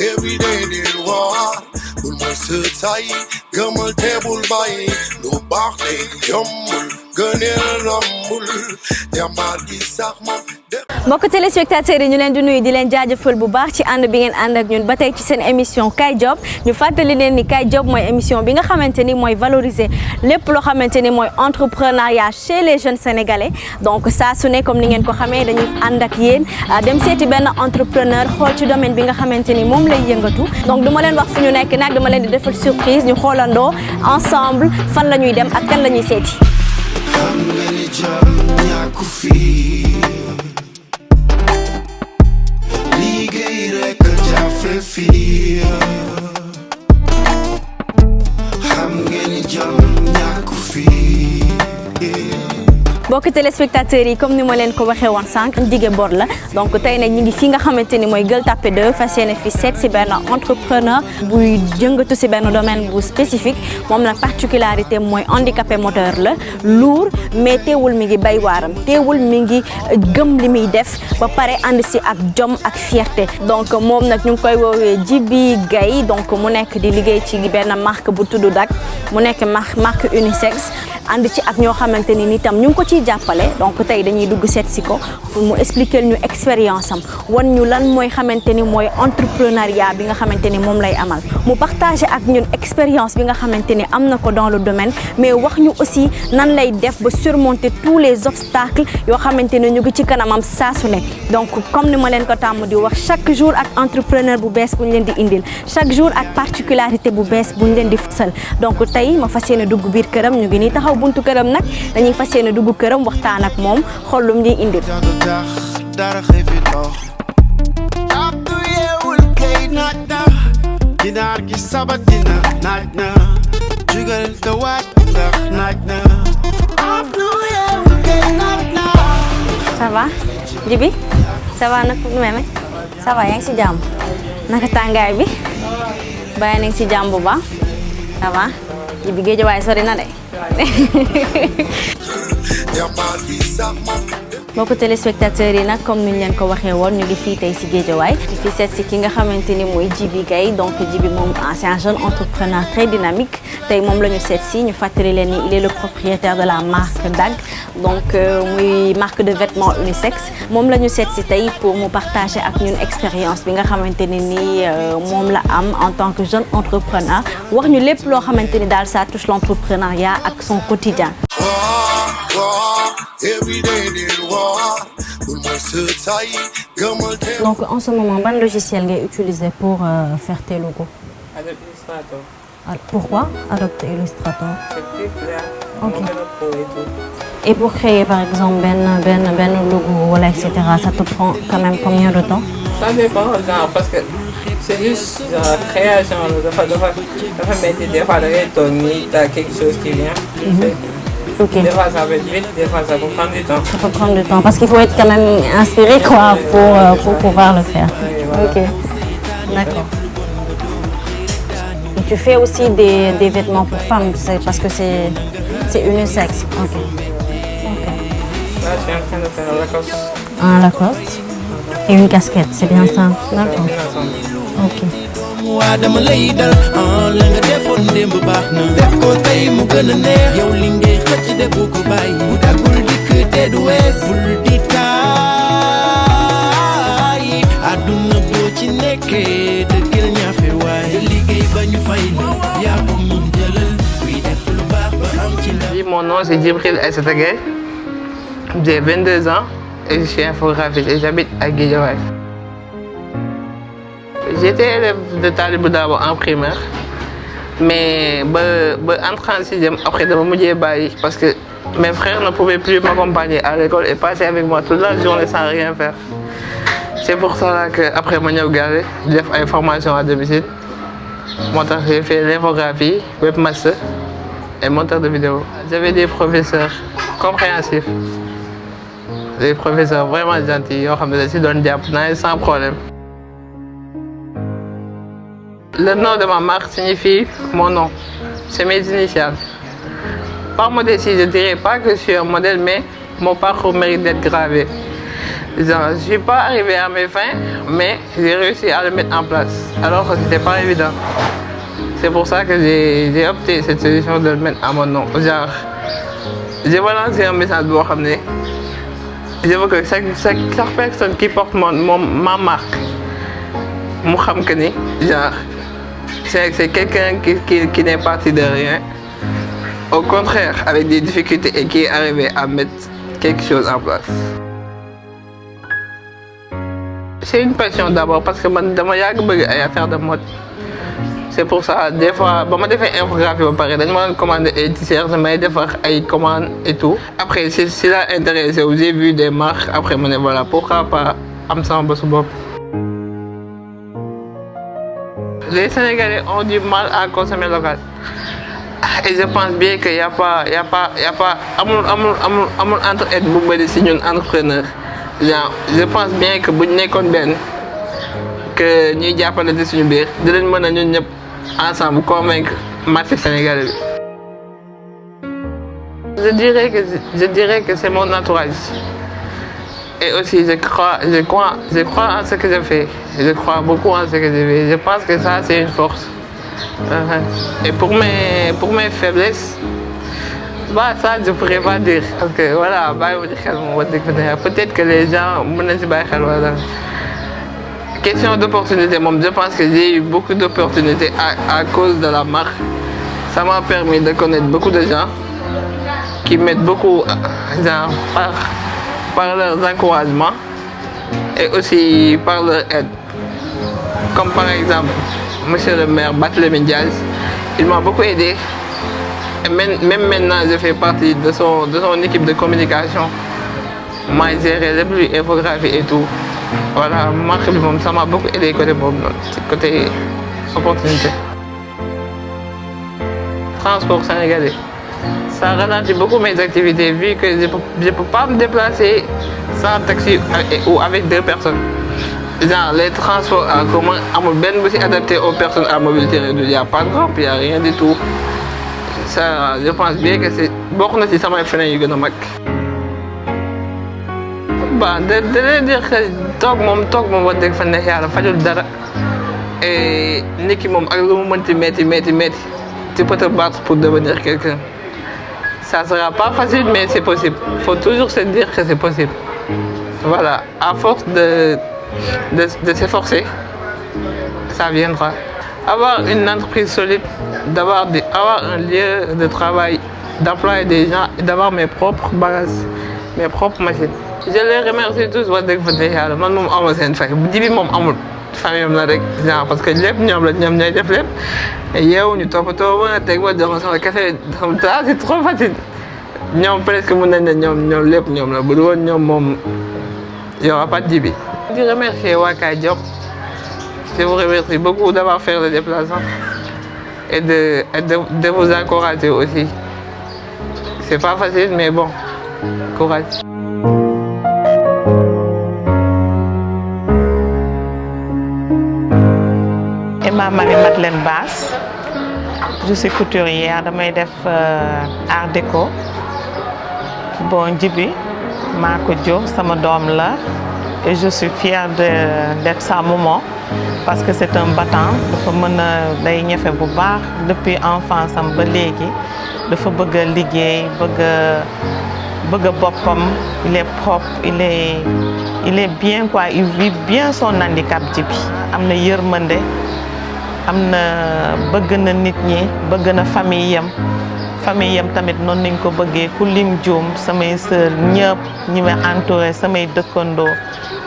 Every day they war. Bul ma sëtay gëmal te bul bàyyi lu baax te yombul gëneel rombul jàmbaar gi sax moom. mbokk téléspectateurs yi ñu leen di nuyu di leen jaajëfal bu baax ci ànd bi ngeen ànd ak ñun ba tey ci seen émission Kaay Job ñu fàttali leen ni Kaay Job mooy émission bi nga xamante ni mooy valoriser lépp loo xamante ni mooy entrepreneuriat chez les jeunes sénégalais donc saa su ne comme ni ngeen ko xamee dañuy ànd ak yéen dem seeti benn entrepreneur xool ci domaine bi nga xamante ni moom lay yëngatu donc duma leen wax fu ñu nekk nag dama leen di defal surprise ñu xoolandoo ensemble fan la ñuy dem ak kan la ñuy seeti. xam nga ni jom ñàkku fii liggéey rek jafe fii xam nga ni jom ñàkku fii. mbokk téléspectateurs yi comme ni ma leen ko waxee woon sànq dige bor la donc tey nag ñi ngi fi nga xamante ni mooy Gueule Tapée 2 fas yéene fi seet si benn entrepreneur buy jëngatu si benn domaine bu spécifique moom nag particularité mooy handicapé moteur la lourd mais teewul mi ngi bay waaram teewul mi ngi gëm li muy def ba pare ànd si ak jom ak fierté donc moom nag ñu ngi koy woowee Djiby Gaye donc mu nekk di liggéey ci benn marque bu tudd Dak mu nekk marque unisex ànd ci ak ñoo xamante ni itam ñu ngi ko ciy jàppale donc tey dañuy dugg seet si ko pour mu expliquer ñu expérience am wan ñu lan mooy xamante ni mooy entrepreneuriat bi nga xamante ni moom lay amal mu partagé ak ñun expérience bi nga xamante ni am na ko dans le domaine mais wax ñu aussi nan lay def ba surmonter tous les obstacles yoo xamante ni ñu ngi ci kanamam saa su ne donc comme ni ma leen ko tàmm di wax chaque jour ak entrepreneur bu bees bu ñu leen di indil chaque jour ak particularité bu bees bu ñu leen di fësal donc tey ma fas yéene dugg biir këram ñu ngi nii taxaw buntu këram nag dañuy fas yéene dugg këram waxtaan ak moom xool lu mu ñuy indil. dara xefi dox abdu yeewul kay naaj na ginaar gi sabatina naaj na jugal te waaj ndax naaj na abdu yeewul kay naaj na. ça va Djiby ça va nag nu meme ça va yaa ngi si jàmm naka tàngaay bi bàyyi nañ si jàmm bu baax ça va Djiby Guédiawaye sori na de. mbokku téléspectateurs yi nag comme ni ñu leen ko waxee woon ñu ngi fii tey si Guédiawaye di fi seet si ki nga xamante ni mooy Djiby Gaye donc Djiby moom c'est un jeune entrepreneur très dynamique tey moom la ñu seet si ñu fàttali leen ni il est le propriétaire de la marque Dak donc muy marque de vêtements unisex moom la ñu seet si tey pour mu partager ak ñun expérience bi nga xamante ne ni moom la am en tant que jeune entrepreneur wax ñu lépp loo xamante ni daal ça touche l'entrepreneuriat ak son quotidien. Donc en ce moment, quel logiciel ngay utiliser pour faire tes logos? Adobe Illustrator. Pourquoi Adobe Illustrator? C'est plus clair. Ok. Et tout. Et pour créer par exemple ben logo voilà, etc., ça te prend quand même combien de temps? Ça dépend, genre, parce que c'est juste genre, création. Dafa métti des fois da ngay toog nii t'as quelque chose qui vient. Ok. Des fois ça va être vite, des fois ça peut prendre du temps. Ça peut prendre du temps parce qu'il faut être quand même inspiré quoi pour pouvoir le faire. Oui, voilà. Ok. D'accord. Et tu fais aussi des vêtements pour femmes, parce que c'est unisex. Ok. Là, je suis en train de faire un Lacoste. Un Lacoste et une casquette, c'est bien ça. D'accord. Ok. waa dama lay dal la nga defoon démb baax na def ko tey mu gën a neex yow li ngay xëcc de bu ko bàyyi bu daggul dikk te du wees bul di taay àdduna boo ci nekkee dëggal ñaafe waaye liggéey ba ñu fay la yaa ko mun jëlal kuy def lu baax ba am ci la. Mon nom c'est Djibril Aïssata Gaye. J'ai 22 ans et je suis infographiste et j'habite à Guédiawaye. J'étais élève de Talibou Dabo en primaire, mais entrant en sixième, après de me bàyyi parce que mes frères ne pouvaient plus m'accompagner à l'école et passer avec moi toute la journée sans rien faire. C'est pour cela qu'après ma ñëw Gale, j'ai fait une formation à domicile. J'ai fait l'infographie, webmaster et monteur de vidéos. J'avais des professeurs compréhensifs, des professeurs vraiment gentils, yoo xam ne dañ si doon jàpp sans problème. Le nom de ma marque signifie mon nom. C'est mes initiales. Par modestie, je ne dirais pas que je suis un modèle, mais mon parcours mérite d'être gravé. Genre, je suis pas arrivé à mes fins, mais j'ai réussi à le mettre en place, alors que c'était pas évident. C'est pour ça que j'ai opté cette solution de le mettre à mon nom. Genre, je vais lancer un message pour ramener. Je veux que chaque personne qui porte ma marque, genre, c'est quelqu'un qui n'est parti de rien. Au contraire, avec des difficultés et qui est arrivé à mettre quelque chose en place. C'est une passion d'abord parce que je suis faire de mode. C'est pour ça, des fois, je fais infographie, je commande des t-shirts, je fais des commandes et tout. Après, si ça intéresse, j'ai vu des marques, après, je me dis voilà, pourquoi pas ensemble. Les Sénégalais ont du mal à consommer local. Et je pense bien qu'il n'y a pas entre-aide pour les entrepreneurs. Je pense bien que si nous sommes bien, que nous avons ensemble convaincre le marché sénégalais. Je dirais que c'est mon entourage. Et aussi, je crois en ce que je fais. Je crois beaucoup en ce que je fais. Je pense que ça, c'est une force. Et pour mes faiblesses, bah, ça, je ne pourrais pas dire. Parce que voilà, peut-être que les gens ne savent pas. Question d'opportunité, je pense que j'ai eu beaucoup d'opportunités à cause de la marque. Ça m'a permis de connaître beaucoup de gens qui m'aident beaucoup genre, par leurs encouragements et aussi par leur aide. Comme par exemple, monsieur le maire Barthélémy Diaz, il m'a beaucoup aidé. Et même maintenant, je fais partie de son équipe de communication. Moi, j'ai géré les infographies et tout. Voilà, ça m'a beaucoup aidé côté opportunité. Transport sénégalais. Ça ralentit beaucoup mes activités vu que je ne peux pas me déplacer sans taxi ou avec 2 personnes. Genre, les transports en commun, adaptés aux personnes à mobilité réduite. Il n'y a pas de rampe, il n'y a rien du tout. Ça, je pense bien que c'est beaucoup de ça m'a fait une bonne bah, de dire que toog moom wax dëgg fa neex yàlla fajul dara et nit ki moom ak lu mu mënti métti tu peux te battre pour devenir quelqu'un. Ça sera pas facile mais c'est possible. Faut toujours se dire que c'est possible. Voilà, à force de s'efforcer, ça viendra. Avoir une entreprise solide, avoir un lieu de travail, d'employer des gens et d'avoir mes propres bagages, mes propres machines. Je les remercie tous wax dëgg fa neex yàlla man moom amul seen fay Djiby moom amul famille la rek genre parce que lépp ñoom ñooy def lépp yow ñu toppatoo ma teg ma jox ma sama café ça c'est trop facile ñoom presque mën nañ ne ñoom lépp ñoom la bu dul woon ñoom moom y aura pas de Djiby. di remercier waa Kaay Diop. Je vous remercie beaucoup d'avoir fait le déplacement et de vous encourager aussi. C'est pas facile mais bon, courage. Ma Marie-Madeleine Basse, je suis couturière, damay def art déco. Bon, Djiby maa ko jur sama doom la et je suis fière d'être sa maman parce que c'est un battant dafa mën a day ñefe bu baax depuis enfance am ba léegi dafa bëgg a liggéey bëgg a boppam il est propre il est bien quoi il vit bien son handicap Djiby am na yërmande am na bëgg na nit ñi bëgg na famille yam tamit noonu nañ ko bëggee ku lim juum samay sœur ñëpp ñi ma entouré samay dëkkandoo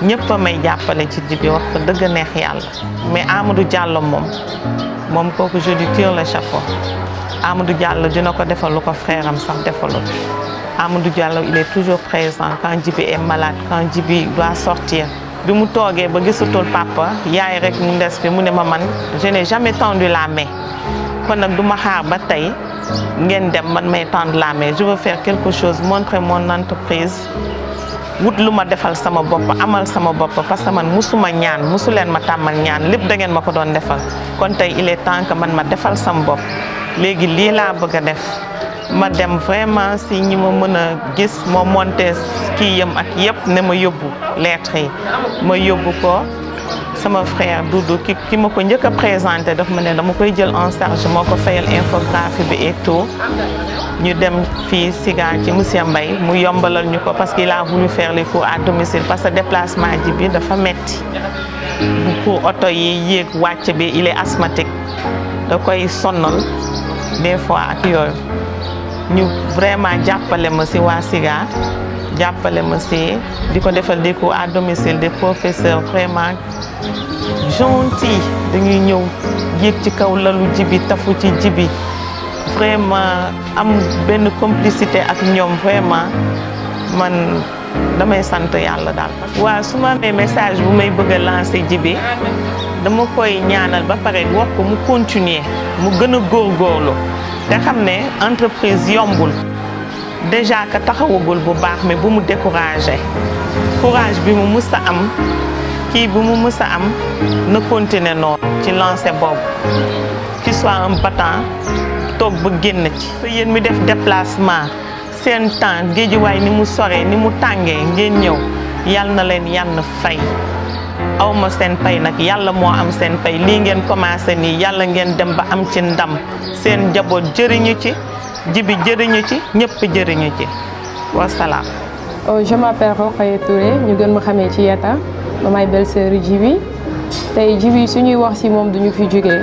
ñëpp a may jàppale ci Djiby wax fa dëgg neex yàlla mais Amadou Diallo moom kooku je lui tire le chapeau Amadou Diallo dina ko defal lu ko frère am sax defalul Amadou Diallo il est toujours présent quand Djiby est malade quand Djiby doit sortir bi mu toogee ba gisatul papa yaay rek mu des fi mu ne ma man je n'ai jamais tendu la main kon nag du ma xaar ba tey ngeen dem man may tendre la main je veux faire quelque chose montrer mon entreprise wut lu ma defal sama bopp amal sama bopp parce que man musuma ñaan musu leen ma tàmmal ñaan lépp da ngeen ma ko doon defal kon tey il est temps que man ma defal sama bopp léegi lii laa bëgg a def ma dem vraiment si ñi ma mën a gis moo monté kii yam ak yëpp ne ma yóbbu lettres yi ma yóbbu ko sama frère Doudou ki ma ko njëkk a présenté daf ma ne dama koy jël en charge moo ko fayal infographie bi et tout ñu dem fii Siga ci monsieur Mbaye mu yombalal ñu ko parce qu'il a voulu faire les cours à domicile parce que déplacement ji bi dafa metti pour oto yi yéeg wàcc bi il est asthmatique da koy sonnal des fois ak yooyu ñu vraiment jàppale ma si waa Siga jàppale ma si di ko defal des cours à domicile des professeurs vraiment gentils dañuy ñëw yéeg ci kaw lalu jibi tafu ci jibi vraiment am benn complicité ak ñoom vraiment man damay sant yàlla daal. waaw su ma amee message bu may bëgg a lancer jibi dama koy ñaanal ba pare wax ko mu continuer mu gën a góorgóorlu te xam ne entreprise yombul déjà ka taxawagul bu baax mais bu mu découragé courage bi mu mës a am kii bu mu mës a am na continuer noonu ci lancer boobu qu'il soit un battant toog ba génn ci. yéen mi def déplacement seen temps Géejawaay ni mu soree ni mu tàngee ngeen ñëw yal na leen yàlla fay aw ma seen pay nag yàlla moo am seen pay lii ngeen commencé nii yàlla ngeen dem ba am ci ndam seen njaboot jëriñu ci jibi jëriñu ci ñëpp jëriñu ci wasalaam. Je m'appelle Rokhaya Touré ñu gën ma xamee ci Yeta ma may belle-sœur Djibi tey Djibi suñuy wax ci moom duñu fi jógee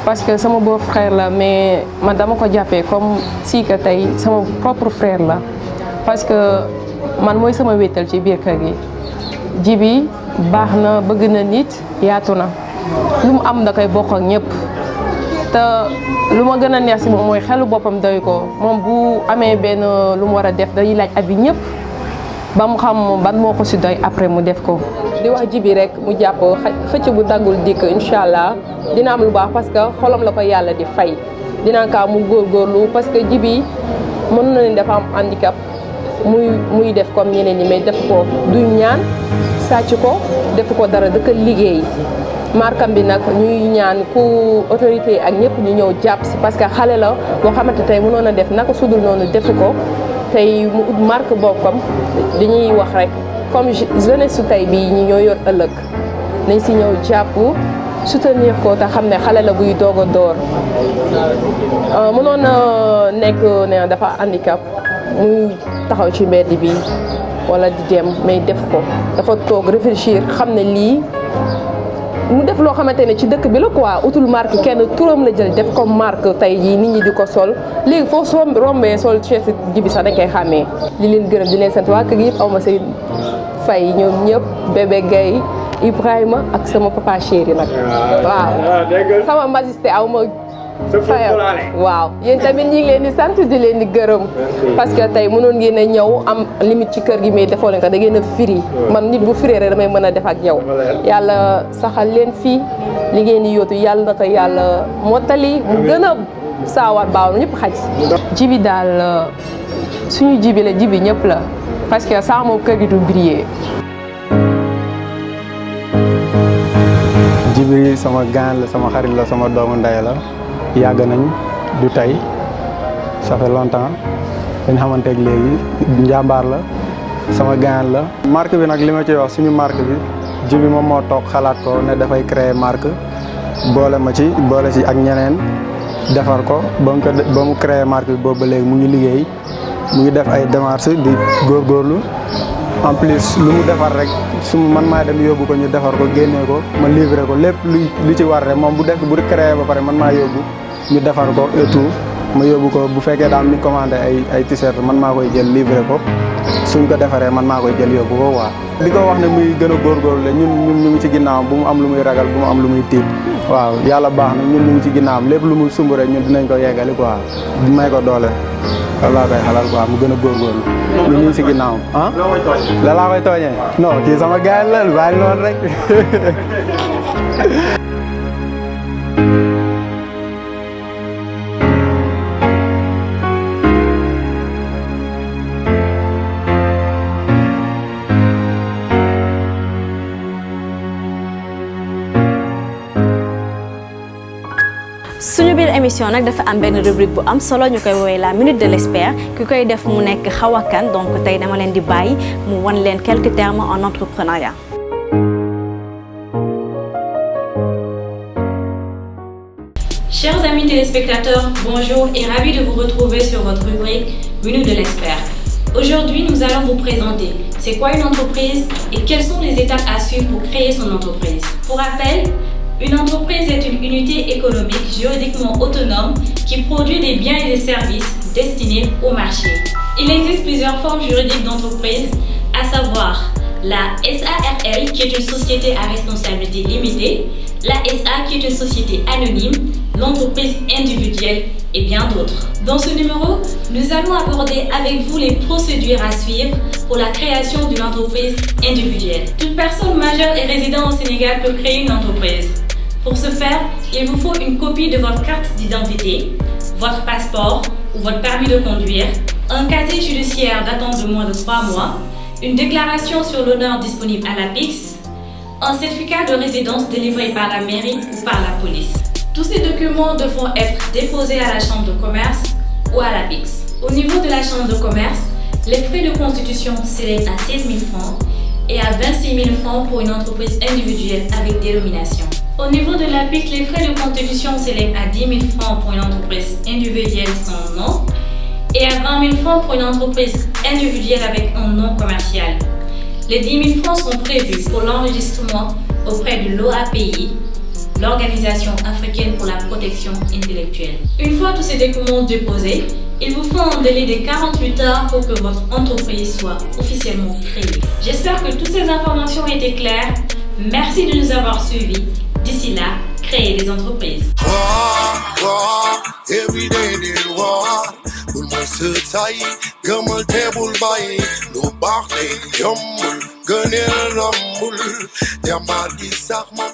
parce que sama beau frère la mais man dama ko jàppee comme si que tey sama propre frère la parce que man mooy sama wéttal ci biir kër gi Djibi baax na bëgg na nit yaatu na lu mu am da koy bokk ak ñëpp te lu ma gën a neex ci moom mooy xelu boppam doy ko moom bu amee benn lu mu war a def day laaj abi ñëpp ba mu xam ban moo ko ci doy après mu def ko. di wax Djibi rek mu jàpp xëcc bu daggul dikk incha allah dina am lu baax parce que xolam la ko yàlla di fay dina kaa mu góorgóorlu parce que Djibi mën na leen dafa am handicap muy def comme ñeneen ñi mais def ko du ñaan sàcc ko def ko dara dëkk liggéey. markam bi nag ñuy ñaan ku autorité ak ñëpp ñu ñëw jàpp si parce que xale la boo xamante tey mënoon a def naka sudul noonu defu ko tey mu ut marque boppam dañuy wax rek comme jeunesse su tey bii ñi ñoo yor ëllëg nañ si ñëw jàpp soutenir ko te xam ne xale la buy doog a door mënoon a nekk ne dafa handicap muy taxaw ci mbedd bi wala di dem mais def ko dafa toog réfléchir xam ne lii mu def loo xamante ne ci dëkk bi la quoi utul marque kenn turam la jël def comme marque tey jii nit ñi di ko sol léegi foo soo rombee sol Cheikh Djibi sax dañ koy xàmmee li leen gërëm di leen sant waa kër gi yëpp aw ma seen fay ñoom ñëpp bébé Gaye Ibrahima ak sama papa chéri nag waaw sama majesté aw ma fayal waaw yéen tamit ñi ngi leen di sant di leen di gërëm parce que tey mënoon ngeen a ñëw am limite ci kër gi mais defoo leen ko da ngeen a firi man nit bu firee rek damay mën a def ak yow yàlla saxal leen fii li ngeen di yóotu yàlla na ko yàlla mottali mu gën a saawaat baaw na ñëpp xaj si Djibi daal suñu Djibi la Djibi ñëpp la parce que saa moom kër gi du briller. Djibi sama gaan la sama xarit la sama doomu ndey la yàgg nañ du tey ça fait longtemps dañ xamante ak léegi njàmbaar la sama gaan la. marque bi nag li ma ciy wax suñu marque bi Djibi moom moo toog xalaat ko ne dafay créer marque boole ci ak ñeneen defar ko ba mu créer marque bi boobu ba léegi mu ngi liggéey mu ngi def ay démarches di góorgóorlu en plus lu mu defar rek su man maa dem yóbbu ko ñu defar ko génnee ko ma livré ko lépp lu ci war rek moom bu créé ba pare man maa yóbbu ñu defar ko et tout ma yóbbu ko bu fekkee daal ni commandé ay t-shirt man maa koy jël livré ko suñ ko defaree man maa koy jël yóbbu ko waa di ko wax ne muy gën a góorgóorlu la ñun ñu ngi ci ginnaawam bu mu am lu muy ragal bu mu am lu muy tiit waaw yàlla baax na ñun ñu ngi ci ginnaawam lépp lu mu sumb rek ñun dinañ ko yeggali quoi may ko doole walla koy xalal quoi mu gën a góorgóorlu ñun ñu ngi ci ginnaawam ah la laa koy tooñee non kii sama gars la bàyyi noonu rek suñu biir émission nag dafa am benn rubrique bu am solo ñu koy woowee la minute de l'expert ki koy def mu nekk Hawa Kane donc tey dama leen di bàyyi mu wan leen quelques termes en entrepreneuriat. Chers amis téléspectateurs, bonjour et ravi de vous retrouver sur votre rubrique Minute de l'expert. Aujourd'hui, nous allons vous présenter c'est quoi une entreprise et quelles sont les étapes à suivre pour créer son entreprise. Pour rappel, une entreprise est une unité économique juridiquement autonome qui produit des biens et des services destinés au marché. Il existe plusieurs formes juridiques d'entreprise, à savoir la SARL qui est une société à responsabilité limitée, la SA qui est une société anonyme, l'entreprise individuelle et bien d'autres. Dans ce numéro, nous allons aborder avec vous les procédures à suivre pour la création d'une entreprise individuelle. Toute personne majeure et résidant au Sénégal peut créer une entreprise. Pour ce faire, il vous faut une copie de votre carte d'identité, votre passeport ou votre permis de conduire, un casier judiciaire datant de moins de 3 mois, une déclaration sur l'honneur disponible à l'APIX, un certificat de résidence délivré par la mairie ou par la police. Tous ces documents devront être déposés à la chambre de commerce ou à l'APIX. Au niveau de la chambre de commerce, les frais de constitution s'élèvent à 16 000 francs et à 26 000 francs pour une entreprise individuelle avec dénomination. Au niveau de l'APIX, les frais de constitution s'élèvent à 10 000 francs pour une entreprise individuelle sans nom et à 20 000 francs pour une entreprise individuelle avec un nom commercial. Les 10 000 francs sont prévus pour l'enregistrement auprès de l'OAPI, l'Organisation africaine pour la protection intellectuelle. Une fois tous ces documents déposés, il vous faut un délai de 48 heures pour que votre entreprise soit officiellement créée. J'espère que toutes ces informations ont été claires. Merci de nous avoir suivis. D'ici là, créez des entreprises. Gëneel lambul, yamadi sax ma